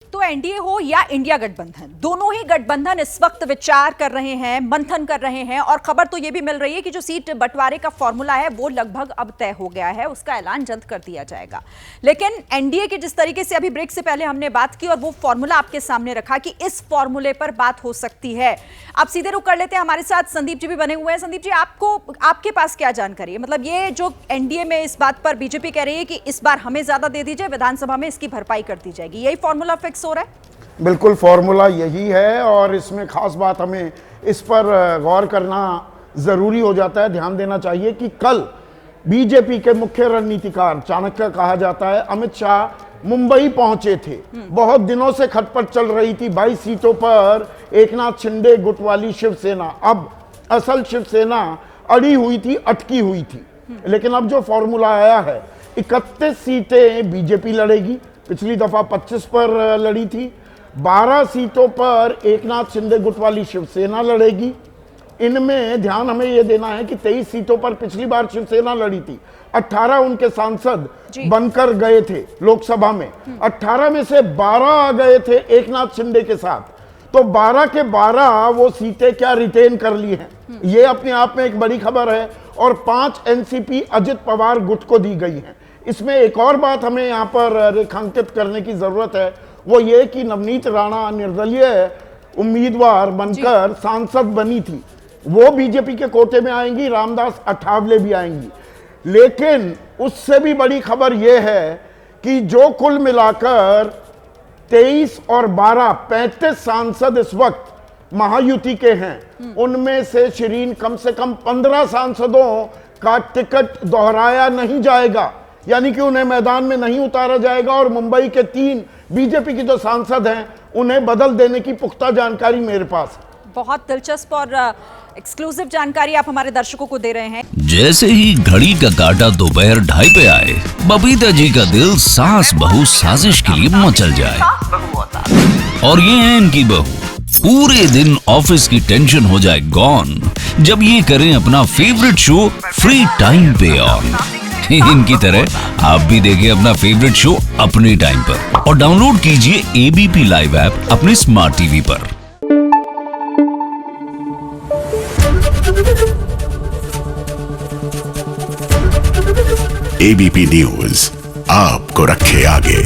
तो एनडीए हो या इंडिया गठबंधन, दोनों ही गठबंधन इस वक्त विचार कर रहे हैं, मंथन कर रहे हैं और खबर तो यह भी मिल रही है कि जो सीट बंटवारे का फॉर्मूला है वो लगभग अब तय हो गया है, उसका ऐलान जल्द कर दिया जाएगा। लेकिन एनडीए के जिस तरीके से अभी ब्रेक से पहले हमने बात की और वो फॉर्मूला आपके सामने रखा कि इस फॉर्मूले पर बात हो सकती है। आप सीधे रुक कर लेते हैं, हमारे साथ संदीप जी भी बने हुए हैं। संदीप जी, आपके पास क्या जानकारी है? मतलब ये जो एनडीए में इस बात पर बीजेपी कह रही है कि इस बार हमें ज्यादा दे दीजिए, विधानसभा में इसकी भरपाई कर दी जाएगी, यही फॉर्मूला फिक्स हो रहा है? बिल्कुल फॉर्मूला यही है और इसमें खास बात हमें इस पर गौर करना ज़रूरी हो जाता है, ध्यान देना चाहिए कि कल बीजेपी के मुख्य रणनीतिकार, चाणक्य कहा जाता है, अमित शाह मुंबई पहुंचे थे। बहुत दिनों से खटपट चल रही थी 22 सीटों पर एकनाथ शिंदे गुट वाली शिवसेना। अब असल शिवसेना अड़ी हुई थी, अटकी हुई थी, लेकिन अब जो फॉर्मूला आया है 31 सीटें बीजेपी लड़ेगी, पिछली दफा 25 पर लड़ी थी। 12 सीटों पर एकनाथ शिंदे गुट वाली शिवसेना लड़ेगी। इनमें ध्यान हमें यह देना है कि 23 सीटों पर पिछली बार शिवसेना लड़ी थी, 18 उनके सांसद बनकर गए थे लोकसभा में, 18 में से 12 आ गए थे एकनाथ शिंदे के साथ, तो 12 के 12 वो सीटें क्या रिटेन कर ली हैं, ये अपने आप में एक बड़ी खबर है। और 5 एनसीपी अजित पवार गुट को दी गई हैं। इसमें एक और बात हमें यहाँ पर रेखांकित करने की जरूरत है, वो ये कि नवनीत राणा निर्दलीय उम्मीदवार बनकर सांसद बनी थी, वो बीजेपी के कोटे में आएंगी, रामदास अठावले भी आएंगी। लेकिन उससे भी बड़ी खबर यह है कि जो कुल मिलाकर 23 और 12 35 सांसद इस वक्त महायुति के हैं, उनमें से शिरीन कम से कम 15 सांसदों का टिकट दोहराया नहीं जाएगा, यानी कि उन्हें मैदान में नहीं उतारा जाएगा और मुंबई के 3 बीजेपी के जो सांसद हैं उन्हें बदल देने की पुख्ता जानकारी मेरे पास है। बहुत दिलचस्प और एक्सक्लूसिव जानकारी आप हमारे दर्शकों को दे रहे हैं। जैसे ही घड़ी का काटा दोपहर 2:30 पे आए, बबीता जी का दिल सास बहू साजिश के लिए मचल जाए। और ये है इनकी बहू, पूरे दिन ऑफिस की टेंशन हो जाए गॉन जब ये करें अपना फेवरेट शो फ्री टाइम पे ऑन। इनकी तरह आप भी देखिए अपना फेवरेट शो अपने टाइम पर और डाउनलोड कीजिए एबीपी लाइव ऐप अपने स्मार्ट टीवी पर। एबीपी न्यूज आपको रखे आगे।